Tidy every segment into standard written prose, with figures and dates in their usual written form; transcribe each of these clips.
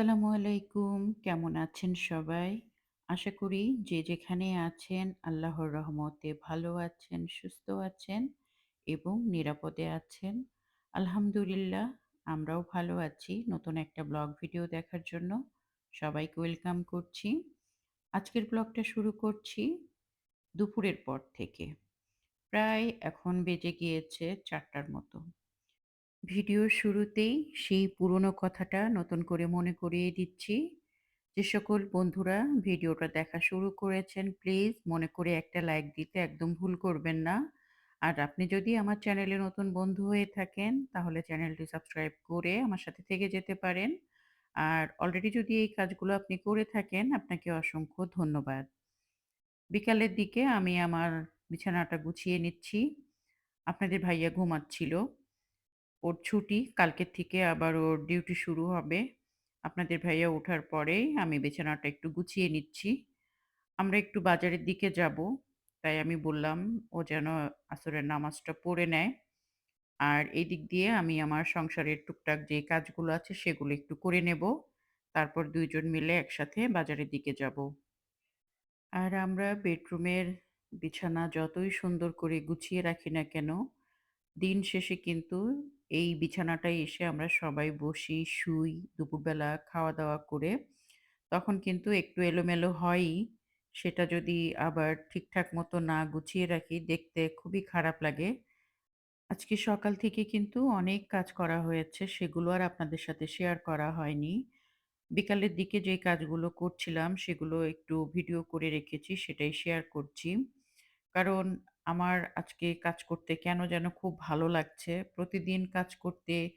আসসালামু আলাইকুম। কেমন আছেন সবাই? আশা করি যে যেখানে আছেন আল্লাহর রহমতে ভালো আছেন, সুস্থ আছেন এবং নিরাপদে আছেন। আলহামদুলিল্লাহ আমরাও ভালো আছি। নতুন একটা ব্লগ ভিডিও দেখার জন্য সবাইকে ওয়েলকাম করছি। আজকের ব্লগটা শুরু করছি দুপুরের পর থেকে। প্রায় এখন বেজে গিয়েছে ৪টার মতো। ভিডিওর শুরুতেই সেই পুরনো কথাটা নতুন করে মনে করিয়ে দিচ্ছি। যে সকল বন্ধুরা ভিডিওটা দেখা শুরু করেছেন, প্লিজ মনে করে একটা লাইক দিতে একদম ভুল করবেন না। আর আপনি যদি আমার চ্যানেলে নতুন বন্ধু হয়ে থাকেন, তাহলে চ্যানেলটি সাবস্ক্রাইব করে আমার সাথে থেকে যেতে পারেন। আর অলরেডি যদি এই কাজগুলো আপনি করে থাকেন, আপনাকে অসংখ্য ধন্যবাদ। বিকালের দিকে আমি আমার বিছানাটা গুছিয়ে নিচ্ছি। আপনাদের ভাইয়া ঘুমাচ্ছিল। ওর ছুটি, কালকের থেকে আবার ওর ডিউটি শুরু হবে। আপনাদের ভাইয়া ওঠার পরেই আমি বিছানাটা একটু গুছিয়ে নিচ্ছি। আমরা একটু বাজারের দিকে যাবো। তাই আমি বললাম ও যেন আসরের নামাজটা পড়ে নেয়। আর এদিক দিয়ে আমি আমার সংসারের টুকটাক যে কাজগুলো আছে সেগুলো একটু করে নেব। তারপর ২ জন মিলে একসাথে বাজারের দিকে যাবো। আর আমরা বেডরুমের বিছানা যতই সুন্দর করে গুছিয়ে রাখি না কেন, দিন শেষে কিন্তু এই বিছানাটায় এসে আমরা সবাই বসি, শুই, দুপুরবেলা খাওয়া-দাওয়া করে। তখন কিন্তু একটু এলোমেলো হয়ই। সেটা যদি আবার ঠিকঠাক মতো না গুছিয়ে রাখি, দেখতে খুবই খারাপ লাগে। আজকে সকাল থেকে কিন্তু অনেক কাজ করা হয়েছে, সেগুলো আর আপনাদের সাথে শেয়ার করা হয়নি। বিকালের দিকে যে কাজগুলো করছিলাম, সেগুলো একটু ভিডিও করে রেখেছি, সেটাই শেয়ার করছি। কারণ আমার আজকে কাজ করতে কেন যেন খুব ভালো লাগছে। প্রতিদিন কাজ করতে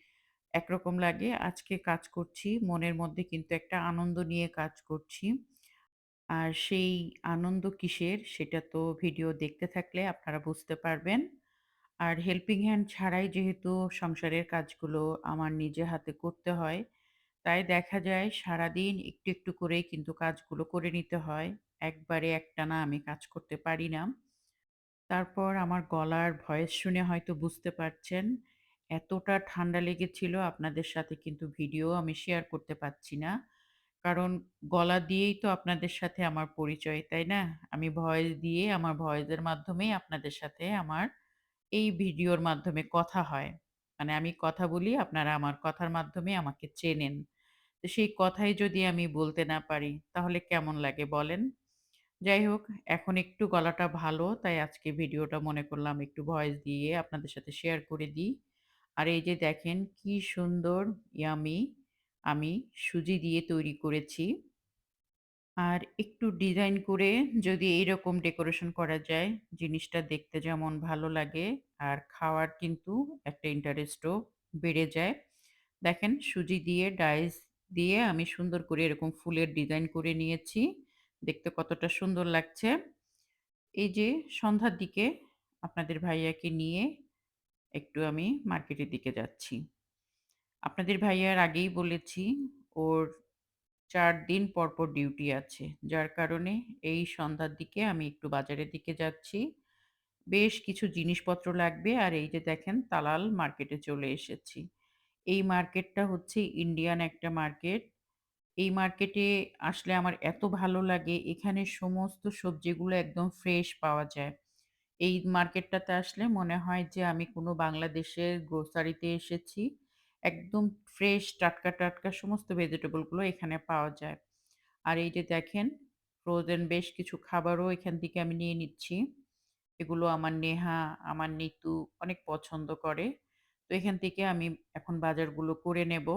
একরকম লাগে। আজকে কাজ করছি, মনের মধ্যে কিন্তু একটা আনন্দ নিয়ে কাজ করছি। আর সেই আনন্দ কিসের সেটা তো ভিডিও দেখতে থাকলে আপনারা বুঝতে পারবেন। আর হেল্পিং হ্যান্ড ছাড়াই যেহেতু সংসারের কাজগুলো আমার নিজে হাতে করতে হয়, তাই দেখা যায় সারাদিন একটু, একটু করেই কিন্তু কাজগুলো করে নিতে হয়। একবারে একটানা আমি কাজ করতে পারি না। তারপর আমার গলার ভয়েস শুনে হয়তো বুঝতে পারছেন, এতটা ঠান্ডা লেগেছিল আপনাদের সাথে কিন্তু ভিডিও আমি শেয়ার করতে পারছি না। কারণ গলা দিয়েই তো আপনাদের সাথে আমার পরিচয়, তাই না? আমি ভয়েস দিয়ে আমার ভয়েসের মাধ্যমেই আপনাদের সাথে আমার এই ভিডিওর মাধ্যমে কথা হয়। মানে আমি কথা বলি, আপনারা আমার কথার মাধ্যমে আমাকে চেনেন। তো সেই কথাই যদি আমি বলতে না পারি, তাহলে কেমন লাগে বলেন? যাই হোক, এখন একটু গলাটা ভালো, তাই আজকে ভিডিওটা মনে করলাম একটু ভয়েস দিয়ে আপনাদের সাথে শেয়ার করে দিই। আর এই যে দেখেন কি সুন্দর ইয়াম্মি আমি সুজি দিয়ে তৈরি করেছি। আর একটু ডিজাইন করে যদি এইরকম ডেকোরেশন করা যায়, জিনিসটা দেখতে যেমন ভালো লাগে আর খাওয়ার কিন্তু একটা ইন্টারেস্টও বেড়ে যায়। দেখেন সুজি দিয়ে ডাইস দিয়ে আমি সুন্দর করে এরকম ফুলের ডিজাইন করে নিয়েছি। দেখতে কতটা সুন্দর লাগছে। এই যে সন্ধ্যার দিকে আপনাদের ভাইয়াকে নিয়ে একটু আমি মার্কেটের দিকে যাচ্ছি। আপনাদের ভাইয়ার আগেই বলেছি ওর ৪ দিন পর, পর ডিউটি আছে। যার কারণে এই সন্ধ্যার দিকে আমি একটু বাজারের দিকে যাচ্ছি। বেশ কিছু জিনিসপত্র লাগবে আর এই যে দেখেন তালাল মার্কেটে চলে এসেছি। এই মার্কেটটা হচ্ছে ইন্ডিয়ান একটা মার্কেট। এই মার্কেটে আসলে আমার এত ভালো লাগে, এখানে সমস্ত সবজিগুলো একদম ফ্রেশ পাওয়া যায়। এই মার্কেটটাতে আসলে মনে হয় যে আমি কোনো বাংলাদেশের গ্রোসারিতে এসেছি। একদম ফ্রেশ টাটকা, টাটকা সমস্ত ভেজিটেবল গুলো এখানে পাওয়া যায়। আর এই যে দেখেন ফ্রোজেন বেশ কিছু খাবারও এখান থেকে আমি নিয়ে নিচ্ছি। এগুলো আমার নেহা, আমার নিতু অনেক পছন্দ করে। তো এখান থেকে আমি এখন বাজারগুলো করে নেব।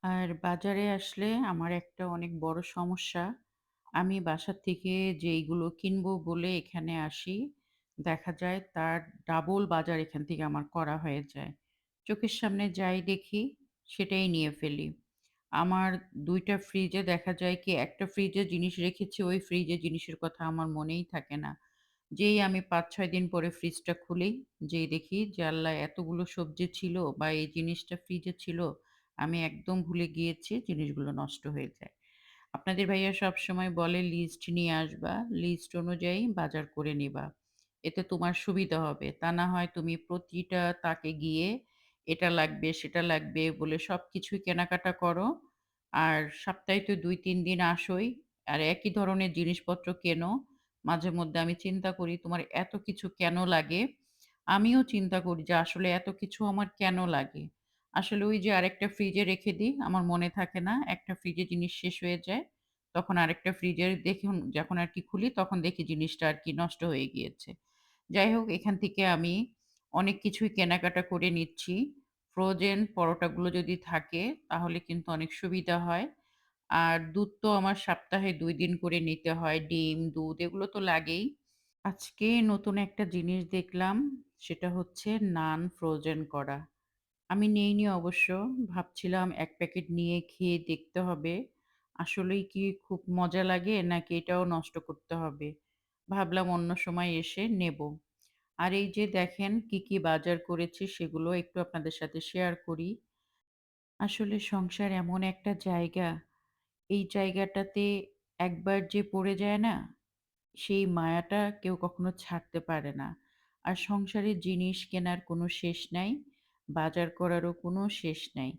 আর বাজারে আসলে আমার একটা অনেক বড় সমস্যা। আমি বাসা থেকে যেইগুলো কিনবো বলে এখানে আসি, দেখা যায় তার ডাবল বাজার এখান থেকে আমার করা হয়ে যায়। চোখের সামনে যাই দেখি সেটাই নিয়ে ফেলি। আমার ২ টা ফ্রিজে দেখা যায় কি একটা ফ্রিজে জিনিস রেখেছি, ওই ফ্রিজে জিনিসের কথা আমার মনেই থাকে না। যেই আমি ৫-৬ দিন পরে ফ্রিজটা খুলি, যেই দেখি যে আল্লাহ এতগুলো সবজি ছিল বা এই জিনিসটা ফ্রিজে ছিল, আমি একদম ভুলে গিয়েছি, জিনিসগুলো নষ্ট হয়ে যায়। আপনাদের ভাইয়া সবসময় বলে, "লিস্ট নিয়ে আসবা। লিস্ট অনুযায়ী বাজার করে নিবা। এতে তোমার সুবিধা হবে। তা না হয় তুমি প্রতিটা তাকে গিয়ে এটা লাগবে, সেটা লাগবে বলে সবকিছুই কেনাকাটা করো। আর সপ্তাহে তো ২-৩ দিন আসোই। আর একই ধরনের জিনিসপত্র কেনো। মাঝে মধ্যে আমি চিন্তা করি তোমার এত কিছু কেন লাগে?" আমিও চিন্তা করি যে আসলে এত কিছু আমার কেন লাগে? আসলে ওই যে আরেকটা ফ্রিজে রেখে দিই, আমার মনে থাকে না। একটা ফ্রিজে জিনিস শেষ হয়ে যায়। তখন আরেকটা ফ্রিজের দেখুন যখন আরকি খুলি তখন দেখি জিনিসটা আরকি নষ্ট হয়ে গিয়েছে। যাই হোক এখান থেকে আমি অনেক কিছুই কেনাকাটা করে নিচ্ছি। ফ্রোজেন পরোটাগুলো যদি থাকে তাহলে কিন্তু অনেক সুবিধা হয়। আর দুধ তো আমার সপ্তাহে ২ দিন করে নিতে হয়। ডিম, দুধ এগুলো তো লাগেই। আজকে নতুন একটা জিনিস দেখলাম, সেটা হচ্ছে নান ফ্রোজেন করা। আমি নেইনি অবশ্য। ভাবছিলাম ১ প্যাকেট নিয়ে খেয়ে দেখতে হবে। আসলেই কি খুব মজা লাগে নাকি এটাও নষ্ট করতে হবে? ভাবলাম অন্য সময় এসে নেব। আর এই যে দেখেন কি, কি বাজার করেছি সেগুলো একটু আপনাদের সাথে শেয়ার করি। আসলে সংসার এমন একটা জায়গা, এই জায়গাটাতে একবার যে পড়ে যায় না, সেই মায়াটা কেউ কখনো ছাড়তে পারে না। আর সংসারের জিনিস কেনার কোনো শেষ নাই, বাজার করারও কোনো শেষ নাই।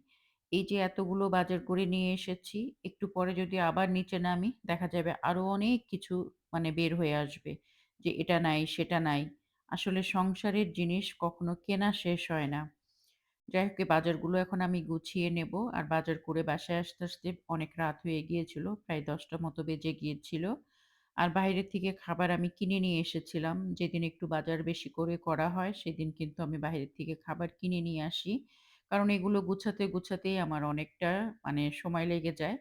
এই যে এতগুলো বাজার করে নিয়ে এসেছি, একটু পরে যদি আবার নিচে নামি, দেখা যাবে আরো অনেক কিছু মানে বের হয়ে আসবে। যে এটা নাই, সেটা নাই। আসলে সংসারের জিনিস কখনো কেনা শেষ হয় না। যাই হোক, এই বাজারগুলো এখন আমি গুছিয়ে নেব। আর বাজার করে বাসায় আসতে, আসতে অনেক রাত হয়ে গিয়েছিল। প্রায় ১০টা মতো বেজে গিয়েছিল। আর বাইরে থেকে খাবার আমি কিনে নিয়ে এসেছিলাম। যেদিন একটু বাজার বেশি করে করা হয়, সেদিন কিন্তু আমি বাহিরে থেকে খাবার কিনে নিয়ে আসি। কারণ এগুলো গুছাতে, গুছাতেই আমার অনেকটা মানে সময় লেগে যায়।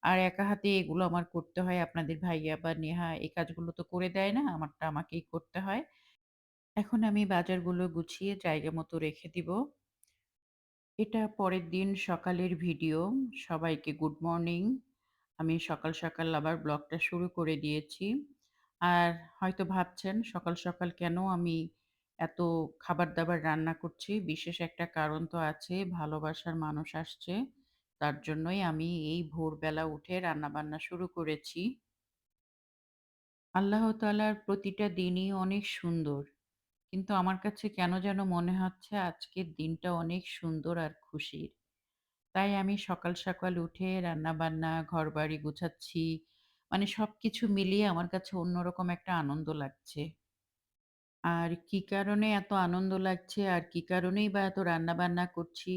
আর একা হাতে এগুলো আমার করতে হয়। আপনাদের ভাইয়া বা নেহা এই কাজগুলো তো করে দেয় না। আমারটা আমাকেই করতে হয়। এখন আমি বাজারগুলো গুছিয়ে জায়গা মতো রেখে দিব। এটা পরের দিন সকালের ভিডিও। সবাইকে গুড মর্নিং। আমি সকাল, সকাল আবার ব্লগটা শুরু করে দিয়েছি। আর হয়তো ভাবছেন সকাল, সকাল কেন আমি এত খাবার-দাবার রান্না করছি? বিশেষ একটা কারণ তো আছে। ভালোবাসার মানুষ আসছে। তার জন্যই আমি এই ভোরবেলা উঠে রান্নাবান্না শুরু করেছি। আল্লাহ তাআলার প্রতিটা দিনই অনেক সুন্দর। কিন্তু আমার কাছে কেন যেন মনে হচ্ছে আজকের দিনটা অনেক সুন্দর আর খুশির। তাই আমি সকাল, সকাল উঠে রান্নাবান্না, ঘরবাড়ি গুছাচ্ছি। মানে সবকিছু মিলিয়ে আমার কাছে অন্যরকম একটা আনন্দ লাগছে। আর কি কারণে এত আনন্দ লাগছে আর কি কারণেই বা এত রান্নাবান্না করছি,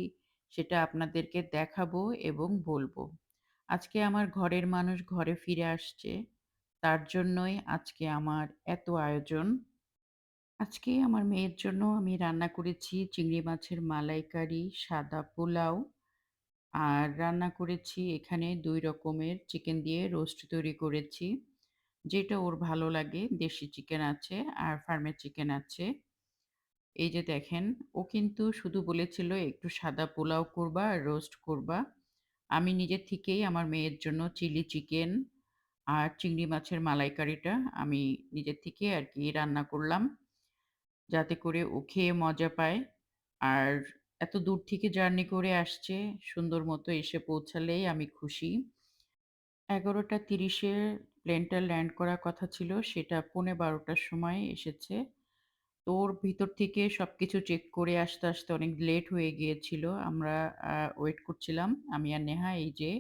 সেটা আপনাদেরকে দেখাবো এবং বলবো। আজকে আমার ঘরের মানুষ ঘরে ফিরে আসছে। তার জন্যই আজকে আমার এত আয়োজন। আজকে আমার মেয়ের জন্য আমি রান্না করেছি চিংড়ি মাছের মালাইকারি, সাদা পোলাও আর রান্না করেছি এখানে ২ রকমের চিকেন দিয়ে রোস্ট তৈরি করেছি। যেটা ওর ভালো লাগে। দেশি চিকেন আছে আর ফার্মের চিকেন আছে। এই যে দেখেন, ও কিন্তু শুধু বলেছিল একটু সাদা পোলাও করবা আর রোস্ট করবা। আমি নিজে থেকেই আমার মেয়ের জন্য চিলি চিকেন আর চিংড়ি মাছের মালাইকারিটা আমি নিজে থেকে আরকি রান্না করলাম। যাতে করে ও খেয়ে মজা পায়। আর এত দূর থেকে জার্নি করে আসছে, সুন্দর মতো এসে পৌঁছালেই আমি খুশি। ১১:৩০ এ প্লেনটা ল্যান্ড করার কথা ছিল, সেটা ১:১২ টার সময় এসেছে। তো ওর ভিতর থেকে সবকিছু চেক করে আসতে, আসতে অনেক লেট হয়ে গিয়েছিল। আমরা ওয়েট করছিলাম। আমি আর নেহা এই যে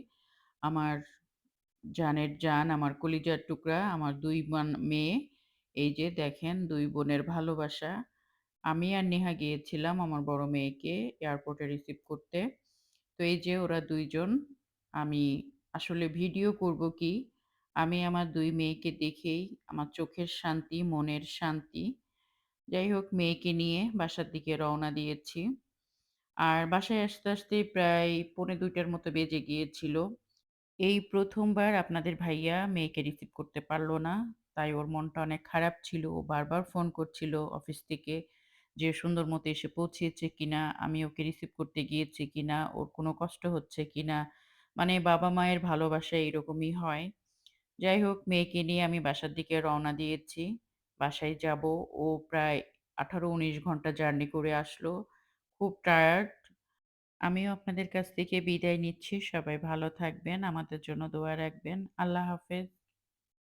আমার জানের জান, আমার কলিজার টুকরা, আমার ২ মেয়ে। এই যে দেখেন ২ বোনের ভালোবাসা। আমি আর নেহা গিয়েছিলাম আমার বড় মেয়েকে এয়ারপোর্টে রিসিভ করতে। তো এই যে ওরা ২ জন। আমি আসলে ভিডিও করব কি? আমি আমার ২ মেয়েকে দেখেই আমার চোখের শান্তি, মনের শান্তি। যাই হোক মেয়েকে নিয়ে বাসার দিকে রওনা দিয়েছি। আর বাসায় আসতে, আসতে প্রায় ২:৩০ টার মতো বেজে গিয়েছিল। এই ১ম বার আপনাদের ভাইয়া মেয়েকে রিসিভ করতে পারল না। তাই ওর মনটা অনেক খারাপ ছিল। ও বারবার ফোন করছিল অফিস থেকে যে সুন্দর মতো এসে পৌঁছেছে কিনা, আমি ওকে রিসিভ করতে গিয়েছি কিনা, ওর কোনো কষ্ট হচ্ছে কিনা। মানে বাবা-মায়ের ভালোবাসা এরকমই হয়। যাই হোক মেয়েকে নিয়ে আমি বাসার দিকে রওনা দিয়েছি। বাসায় যাবো। ও প্রায় ১৮-১৯ ঘন্টা জার্নি করে আসলো। খুব টায়ার্ড। আমিও আপনাদের কাছ থেকে বিদায় নিচ্ছি। সবাই ভালো থাকবেন। আমাদের জন্য দোয়া রাখবেন। আল্লাহ হাফেজ।